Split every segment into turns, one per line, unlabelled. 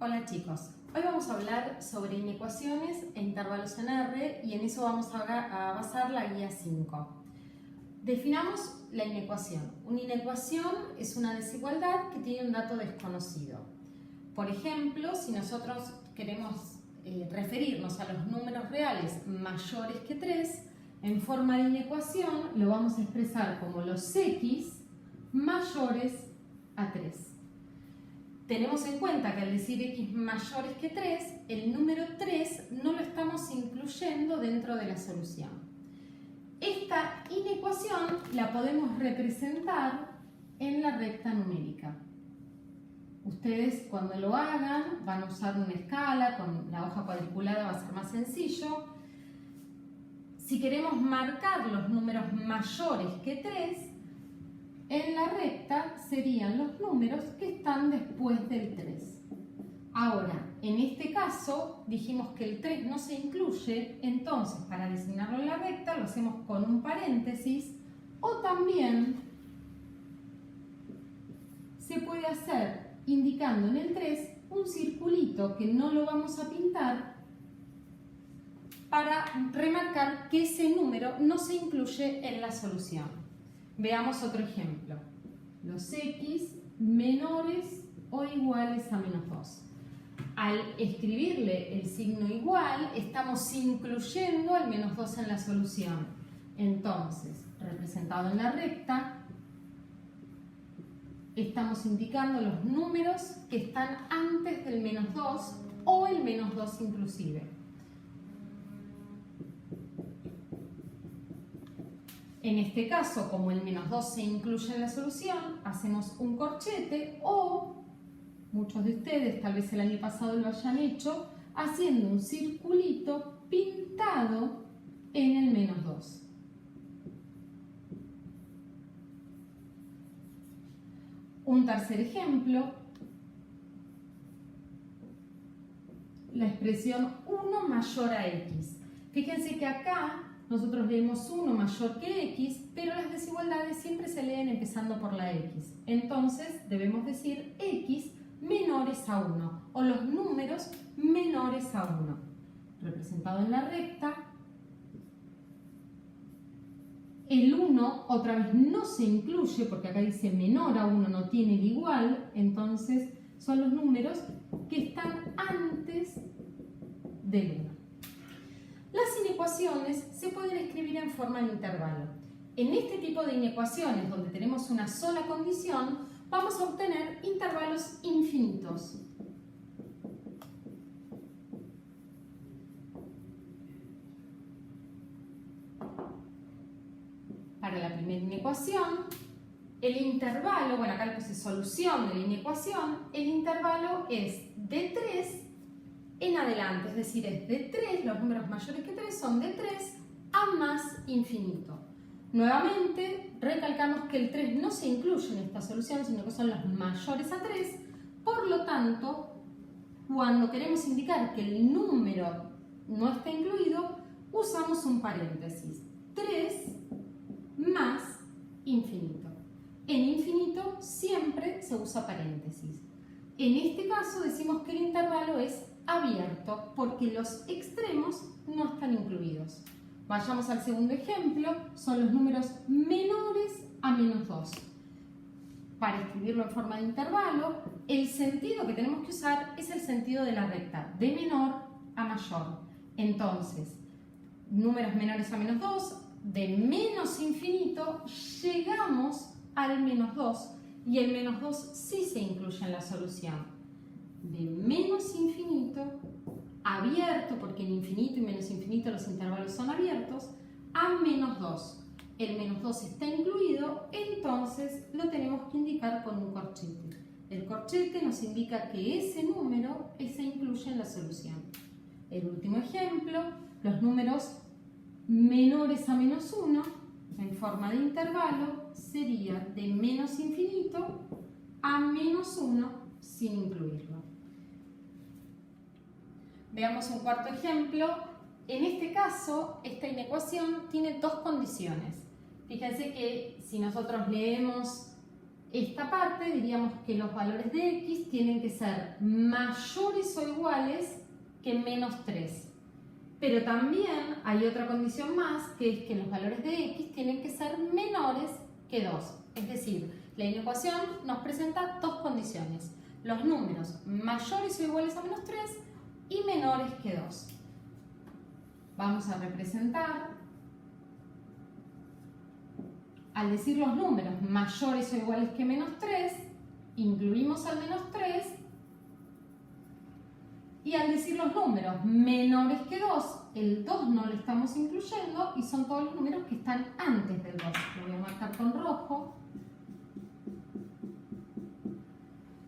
Hola chicos, hoy vamos a hablar sobre inecuaciones e intervalos en R y en eso vamos a basar la guía 5. Definamos la inecuación. Una inecuación es una desigualdad que tiene un dato desconocido. Por ejemplo, si nosotros queremos referirnos a los números reales mayores que 3, en forma de inecuación lo vamos a expresar como los x mayores a 3. Tenemos en cuenta que al decir x mayores que 3, el número 3 no lo estamos incluyendo dentro de la solución. Esta inecuación la podemos representar en la recta numérica. Ustedes cuando lo hagan van a usar una escala, con la hoja cuadriculada va a ser más sencillo. Si queremos marcar los números mayores que 3, en la recta serían los números que están después del 3. Ahora, en este caso dijimos que el 3 no se incluye, entonces para designarlo en la recta lo hacemos con un paréntesis o también se puede hacer indicando en el 3 un circulito que no lo vamos a pintar para remarcar que ese número no se incluye en la solución. Veamos otro ejemplo. Los x menores o iguales a menos 2. Al escribirle el signo igual, estamos incluyendo al menos 2 en la solución. Entonces, representado en la recta, estamos indicando los números que están antes del menos 2 o el menos 2 inclusive. En este caso, como el menos 2 se incluye en la solución, hacemos un corchete o, muchos de ustedes tal vez el año pasado lo hayan hecho, haciendo un circulito pintado en el menos 2. Un tercer ejemplo, la expresión 1 mayor a x. Fíjense que acá nosotros leemos 1 mayor que x, pero las desigualdades siempre se leen empezando por la x. Entonces debemos decir x menores a 1 o los números menores a 1. Representado en la recta, el 1 otra vez no se incluye porque acá dice menor a 1, no tiene el igual, entonces son los números que están antes del 1. Las inecuaciones se pueden escribir en forma de intervalo. En este tipo de inecuaciones, donde tenemos una sola condición, vamos a obtener intervalos infinitos. Para la primera inecuación, el intervalo, bueno, acá le puse solución de la inecuación, el intervalo es de 3 en adelante, es decir, es de 3, los números mayores que 3 son de 3 a más infinito. Nuevamente, recalcamos que el 3 no se incluye en esta solución, sino que son los mayores a 3, por lo tanto, cuando queremos indicar que el número no está incluido, usamos un paréntesis. 3 más infinito. En infinito siempre se usa paréntesis. En este caso decimos que el intervalo es abierto porque los extremos no están incluidos. Vayamos al segundo ejemplo, son los números menores a menos 2. Para escribirlo en forma de intervalo, el sentido que tenemos que usar es el sentido de la recta, de menor a mayor. Entonces, números menores a menos 2, de menos infinito llegamos al menos 2 y el menos 2 sí se incluye en la solución. De menos infinito, abierto, porque en infinito y menos infinito los intervalos son abiertos, a menos 2. El menos 2 está incluido, entonces lo tenemos que indicar con un corchete. El corchete nos indica que ese número se incluye en la solución. El último ejemplo, los números menores a menos 1, en forma de intervalo, sería de menos infinito a menos 1 sin incluirlo. Veamos un cuarto ejemplo. En este caso, esta inecuación tiene dos condiciones. Fíjense que si nosotros leemos esta parte diríamos que los valores de x tienen que ser mayores o iguales que menos 3. Pero también hay otra condición más, que es que los valores de x tienen que ser menores que 2. Es decir, la inecuación nos presenta dos condiciones. Los números mayores o iguales a menos 3 y menores que 2. Vamos a representar. Al decir los números mayores o iguales que menos 3, incluimos al menos 3. Y al decir los números menores que 2, el 2 no lo estamos incluyendo y son todos los números que están antes del 2. Lo voy a marcar con rojo.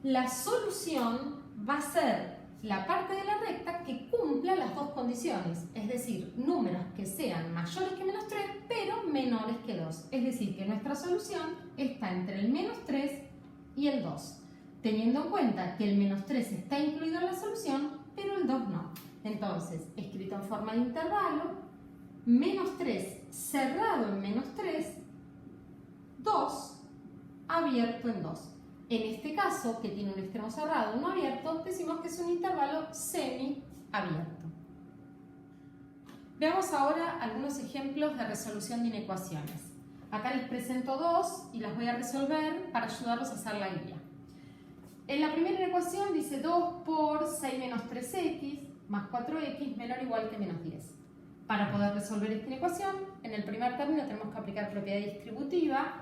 La solución va a ser la parte de la recta que cumpla las dos condiciones, es decir, números que sean mayores que menos 3, pero menores que 2. Es decir, que nuestra solución está entre el menos 3 y el 2, teniendo en cuenta que el menos 3 está incluido en la solución, pero el 2 no. Entonces, escrito en forma de intervalo, menos 3 cerrado en menos 3, 2 abierto en 2. En este caso, que tiene un extremo cerrado y uno abierto, decimos que es un intervalo semiabierto. Veamos ahora algunos ejemplos de resolución de inecuaciones. Acá les presento dos y las voy a resolver para ayudarlos a hacer la guía. En la primera ecuación dice 2 por 6 menos 3x más 4x menor o igual que menos 10. Para poder resolver esta ecuación, en el primer término tenemos que aplicar propiedad distributiva.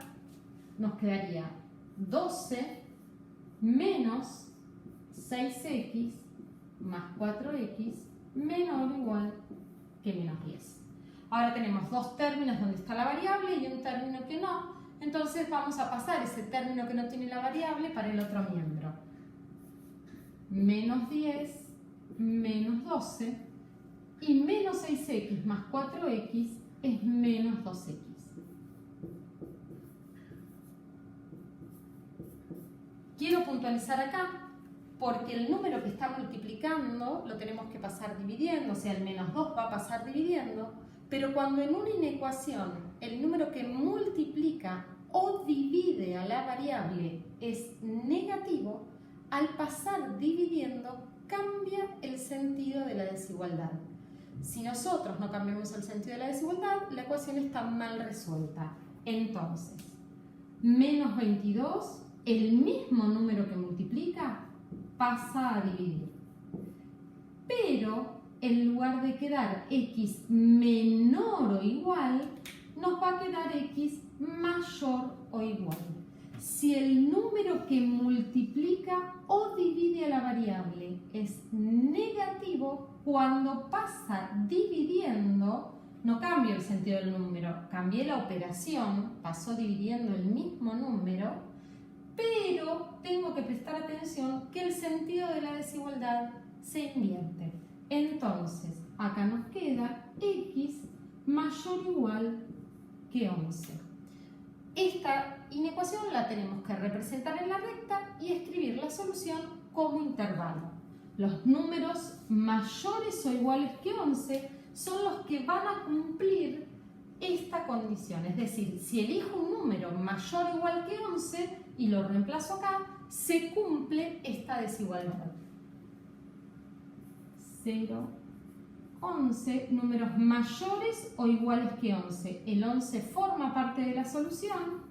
Nos quedaría 12 menos 6x más 4x menor o igual que menos 10. Ahora tenemos dos términos donde está la variable y un término que no. Entonces vamos a pasar ese término que no tiene la variable para el otro miembro. Menos 10 menos 12 y menos 6x más 4x es menos 2x. Quiero puntualizar acá porque el número que está multiplicando lo tenemos que pasar dividiendo, o sea, el menos 2 va a pasar dividiendo, pero cuando en una inecuación el número que multiplica o divide a la variable es negativo, al pasar dividiendo cambia el sentido de la desigualdad. Si nosotros no cambiamos el sentido de la desigualdad, la ecuación está mal resuelta. Entonces, menos 22, el mismo número que multiplica, pasa a dividir. Pero en lugar de quedar x menor o igual, nos va a quedar x mayor o igual. Si el número que multiplica o divide a la variable es negativo, cuando pasa dividiendo, no cambio el sentido del número, cambié la operación, pasó dividiendo el mismo número, pero tengo que prestar atención que el sentido de la desigualdad se invierte. Entonces, acá nos queda x mayor o igual que 11. Esta inecuación la tenemos que representar en la recta y escribir la solución como intervalo. Los números mayores o iguales que 11 son los que van a cumplir esta condición. Es decir, si elijo un número mayor o igual que 11 y lo reemplazo acá, se cumple esta desigualdad. 0, 11, números mayores o iguales que 11. El 11 forma parte de la solución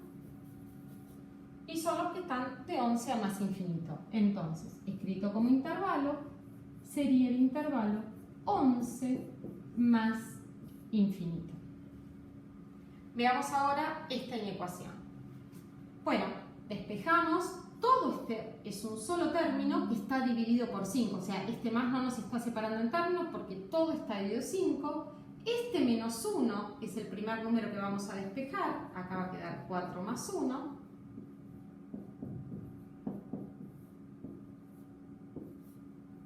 y son los que están de 11 a más infinito. Entonces, escrito como intervalo, sería el intervalo 11 más infinito. Veamos ahora esta inecuación. Bueno, despejamos. Todo este es un solo término que está dividido por 5. O sea, este más no nos está separando en términos porque todo está dividido 5. Este menos 1 es el primer número que vamos a despejar. Acá va a quedar 4 más 1.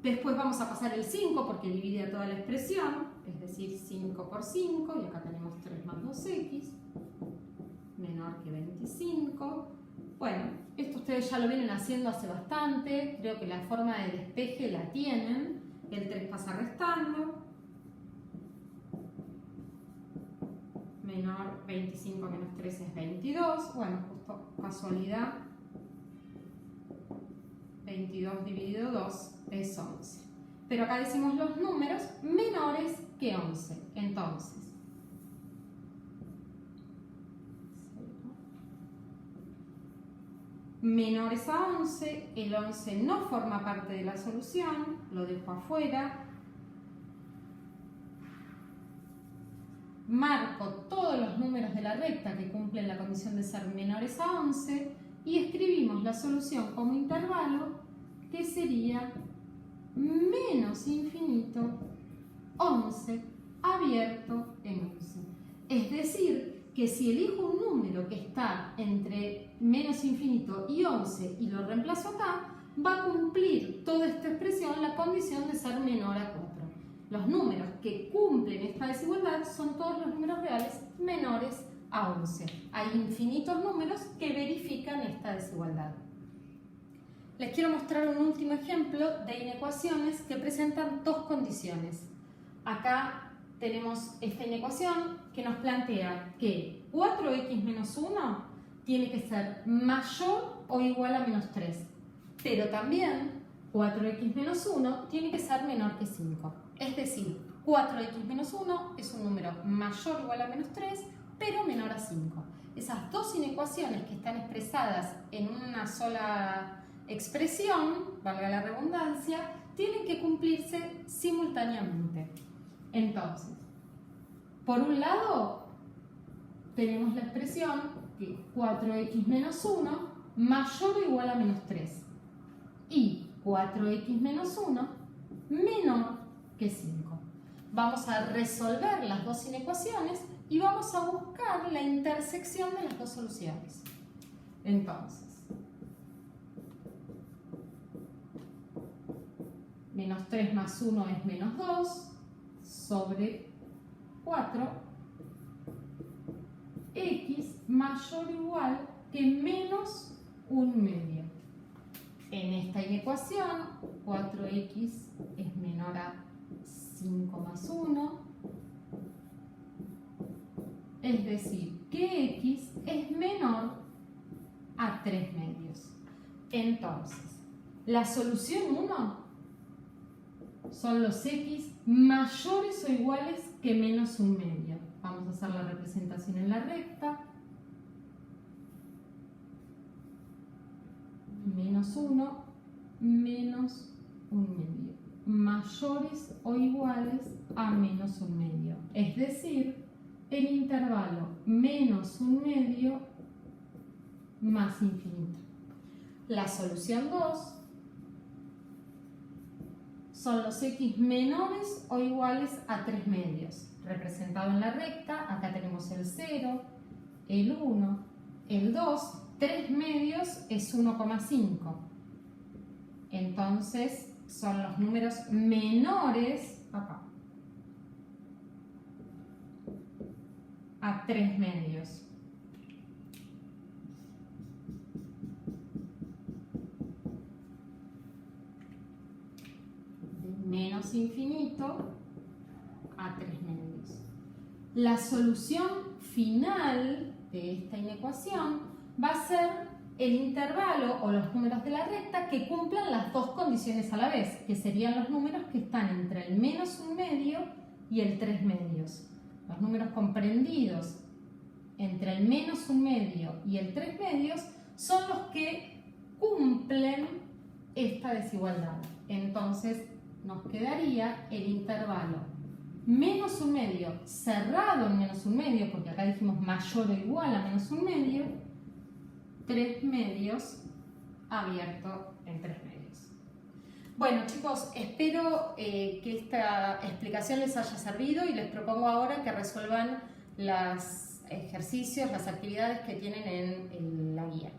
Después vamos a pasar el 5 porque divide a toda la expresión. Es decir, 5 por 5. Y acá tenemos 3 más 2x. Menor que 25. Bueno, esto ustedes ya lo vienen haciendo hace bastante. Creo que la forma de despeje la tienen. El 3 pasa restando. Menor 25 menos 3 es 22. Bueno, justo casualidad 22 dividido 2 es 11. Pero acá decimos los números menores que 11. Entonces, menores a 11, el 11 no forma parte de la solución, lo dejo afuera. Marco todos los números de la recta que cumplen la condición de ser menores a 11 y escribimos la solución como intervalo, que sería menos infinito 11 abierto en 11. Es decir, que si elijo un número que está entre menos infinito y 11 y lo reemplazo acá, va a cumplir toda esta expresión la condición de ser menor a 4. Los números que cumplen esta desigualdad son todos los números reales menores a 11. Hay infinitos números que verifican esta desigualdad. Les quiero mostrar un último ejemplo de inecuaciones que presentan dos condiciones. Acá tenemos esta inecuación que nos plantea que 4x menos 1 tiene que ser mayor o igual a menos 3, pero también 4x menos 1 tiene que ser menor que 5. Es decir, 4x menos 1 es un número mayor o igual a menos 3, pero menor a 5. Esas dos inecuaciones que están expresadas en una sola expresión, valga la redundancia, tienen que cumplirse simultáneamente. Entonces, por un lado, tenemos la expresión que 4x menos 1 mayor o igual a menos 3 y 4x menos 1 menor que 5. Vamos a resolver las dos inecuaciones y vamos a buscar la intersección de las dos soluciones. Entonces, menos 3 más 1 es menos 2 sobre 4, x mayor o igual que menos 1/2. En esta inecuación, 4x es menor a 5 más 1, es decir, que x es menor a 3/2. Entonces, la solución 1 son los x mayores o iguales que menos 1/2. Vamos a hacer la representación en la recta. Menos 1, menos 1/2. Mayores o iguales a menos 1/2. Es decir, el intervalo menos 1/2 más infinito. La solución 2 son los x menores o iguales a 3/2. Representado en la recta, acá tenemos el 0, el 1, el 2, 3/2 es 1,5. Entonces son los números menores acá a 3/2. De menos infinito a 3/2. La solución final de esta inecuación va a ser el intervalo o los números de la recta que cumplan las dos condiciones a la vez, que serían los números que están entre el menos 1/2 y el 3/2. Los números comprendidos entre el menos 1/2 y el 3/2 son los que cumplen esta desigualdad. Entonces nos quedaría el intervalo menos 1/2 cerrado en menos 1/2, porque acá dijimos mayor o igual a menos 1/2, 3/2 abierto en 3/2. Bueno chicos, espero que esta explicación les haya servido y les propongo ahora que resuelvan los ejercicios, las actividades que tienen en la guía.